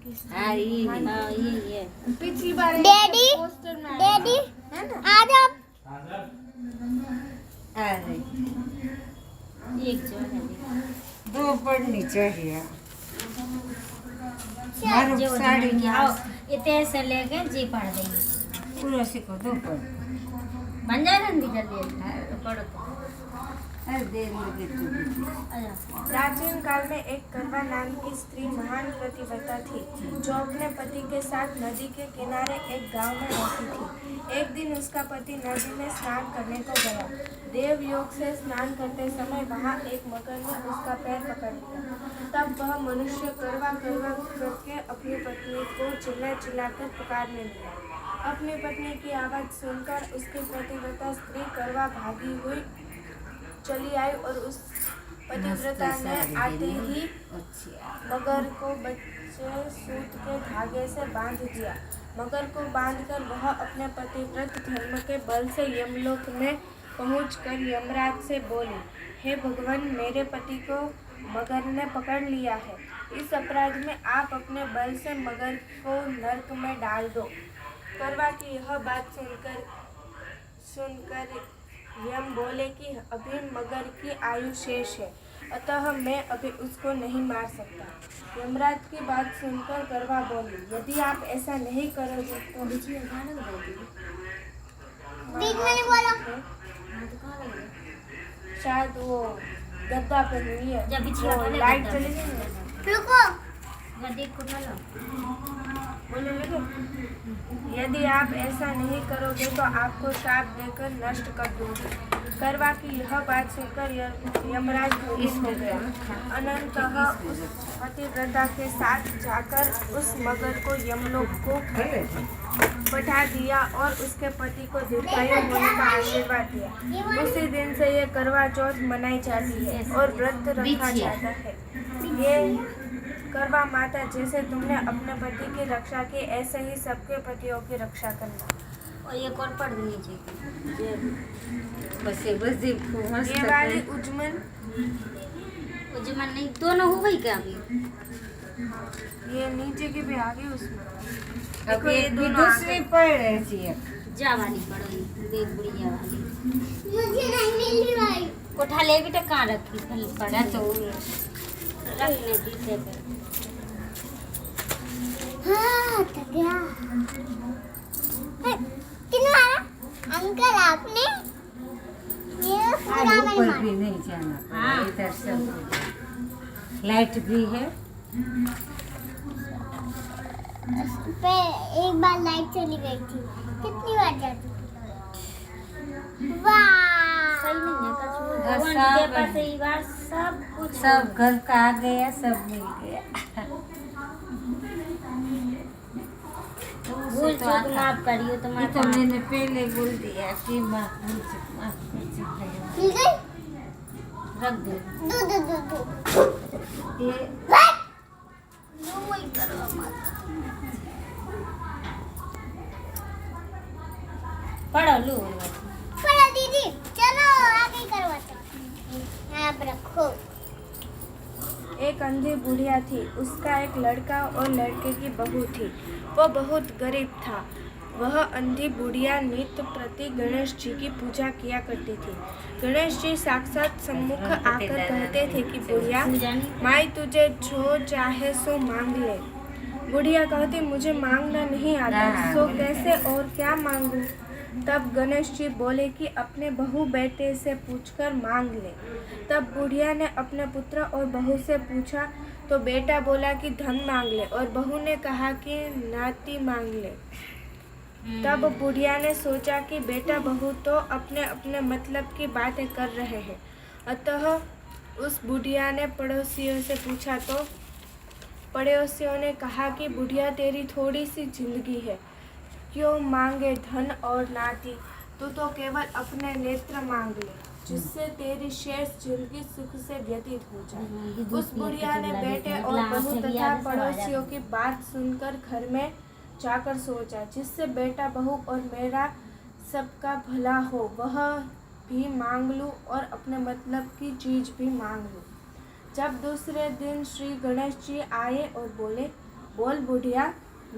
ये पिछली बार daddy poster में डैडी है ना। आ जाओ। अरे एक जो है दो पढ़नी चाहिए। जो मारो साड़ी जमेंगे आओ इतने से लेके जी पढ़ देंगे पूरा सीखो दो पढ़। बन जाएगा ना जल्दी पढ़ो तो अरे देर लगी तो आजा। प्राचीन काल में एक करवा नाम की स्त्री महान पतिव्रता थी जो अपने पति के साथ नदी के किनारे एक गांव में रहती थी। एक दिन उसका पति नदी में स्नान करने को गया। देव योग से स्नान करते समय वहां एक मगर ने उसका पैर पकड़ लिया। तब वह मनुष्य करवा करवा करके अपनी पत्नी को चिल्ला चिल्लाकर पुकारने लगा। अपनी पत्नी की आवाज़ सुनकर उसकी पतिव्रता स्त्री करवा भागी हुई चली आई और उस पतिव्रता ने आते ही मगर को बच्चे सूत के धागे से बांध दिया। मगर को बांधकर वह अपने पतिव्रत धर्म के बल से यमलोक में पहुंचकर यमराज से बोली, हे भगवान, मेरे पति को मगर ने पकड़ लिया है। इस अपराध में आप अपने बल से मगर को नरक में डाल दो। करवा की यह बात सुनकर यम बोले कि अभी मगर की आयु शेष है, अतः मैं अभी उसको नहीं मार सकता। यमराज की बात सुनकर करवा बोली, यदि आप ऐसा नहीं करोगे तो बीच में नहीं बोलो। शायद वो गद्दा पे हुई है। जब पिछला वो वाले लाइट गद्दा चली पे। गई ना। रुको। गद्दे को डालो बोलने लगे, यदि आप ऐसा नहीं करोगे तो आपको श्राप देकर नष्ट कर दूंगी। करवा की यह बात सुनकर यमराज क्रोधित हो गया। अनंतः उस पतिव्रता के साथ जाकर उस मगर को यमलोक को बैठा दिया और उसके पति को दीर्घायु होने का आशीर्वाद दिया। उसी दिन से ये करवा चौथ मनाई जाती है और व्रत रखा जाता है। ये करवा माता, जैसे तुमने अपने पति की रक्षा की, ऐसे ही सबके पतियों की रक्षा करना। और एक और पढ़ देनी चाहिए। बस ये बस ये मस्त ये वाली उज्जमन, उज्जमन नहीं दोनों हो गई क्या अभी? ये नीचे की भी आ गई उसमें। अब देखो ये एक भी दोनों आ दूसरी गए। पढ़ रही थी। जा वाली पढ़ो ये बुढ़िया वाली। मुझे नहीं मिल रहा है। कोठा ले बेटा कहाँ रखी कल पढ़ा तो रखने दी थे फिर। हाँ, थक गया। किनवारा? अंकल आपने ये पूरा मैंने ऊपर मारा। भी नहीं जाना पड़ा, हाँ। इधर सब लाइट भी है। पे एक बार लाइट चली गई थी। कितनी बार जाती थी? वाह। सही नहीं है कल घर भगवान साफ के पास है। एक बार सब कुछ सब घर का आ गया, सब मिल गया। भूल चूक माफ करियो ये तुम्हारा तो मैंने पहले बोल दिया कि माफ कर सकते मिल गई? रख दे। दो। ये वही करो मत। पढ़ो लो पढ़ो दीदी, चलो आगे करवाते हैं। आप रखो। एक अंधी बुढ़िया थी। उसका एक लड़का और लड़के की बहू थी। वो बहुत गरीब था। वह अंधी बुढ़िया नित्य प्रति गणेश जी की पूजा किया करती थी। गणेश जी साक्षात सम्मुख आकर कहते थे कि बुढ़िया, माई तुझे जो चाहे सो मांग ले। बुढ़िया कहती, मुझे मांगना नहीं आता, सो कैसे और क्या मांगूं? तब गणेश जी बोले कि अपने बहू बेटे से पूछकर मांग ले। तब बुढ़िया ने अपने पुत्र और बहू से पूछा तो बेटा बोला कि धन मांग ले और बहू ने कहा कि नाती मांग ले। तब बुढ़िया ने सोचा कि बेटा बहू तो अपने अपने मतलब की बातें कर रहे हैं, अतः उस बुढ़िया ने पड़ोसियों से पूछा तो पड़ोसियों ने कहा कि बुढ़िया, तेरी थोड़ी सी जिंदगी है, क्यों मांगे धन और नाती, तू तो केवल अपने नेत्र मांग ले, जिससे तेरी शेष जिंदगी सुख से व्यतीत हो जाए। उस बुढ़िया ने बेटे और बहू तथा पड़ोसियों की बात सुनकर घर में जाकर सोचा, जिससे बेटा बहू और मेरा सबका भला हो, वह भी मांग लूं और अपने मतलब की चीज भी मांग लूं। जब दूसरे दिन श्री गणेश जी आए और बोले, बोल बुढ़िया,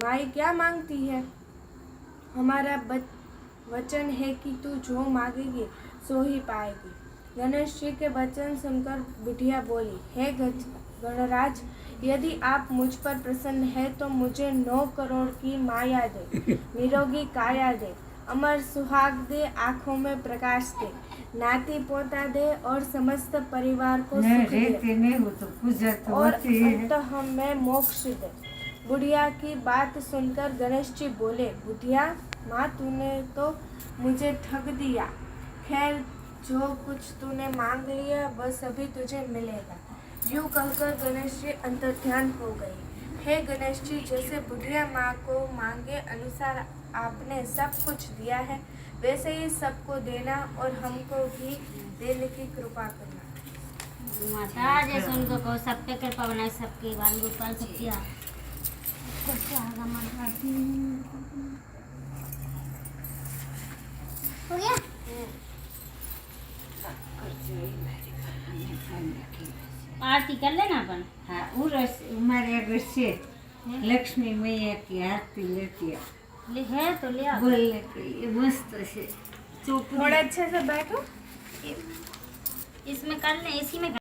माई क्या मांगती है? हमारा वचन है कि तू जो मांगेगी सो ही पाएगी। गणेश जी के वचन सुनकर बुढ़िया बोली, हे गणराज, यदि आप मुझ पर प्रसन्न है तो मुझे 9 करोड़ की माया दे, निरोगी काया दे, अमर सुहाग दे, आँखों में प्रकाश दे, नाती पोता दे और समस्त परिवार को नहीं सुख दे रहते नहीं हो तो पूजा तो और होती है। अंततः में मोक्ष दे। बुढ़िया की बात सुनकर गणेश जी बोले, बुढ़िया माँ, तूने तो मुझे ठग दिया। खैर, जो कुछ तूने मांग लिया वह सभी तुझे मिलेगा। यूँ कहकर गणेश जी अंतर्ध्यान हो गए। हे गणेश जी, जैसे बुढ़िया माँ को मांगे अनुसार आपने सब कुछ दिया है, वैसे ही सबको देना और हमको भी देने की कृपा करना। माता जैसे उनको कहो सब पे कृपा बनाए, सबके बाल गोपाल सबकी हो गया? आरती कर लेना अपन। हाँ, उरस हमारे अगर से लक्ष्मी मैया की आरती लेती है, ले है तो ले आओ। बोलने के लिए मस्त से थोड़ा अच्छे से बैठो। इसमें कर ले, इसी में कर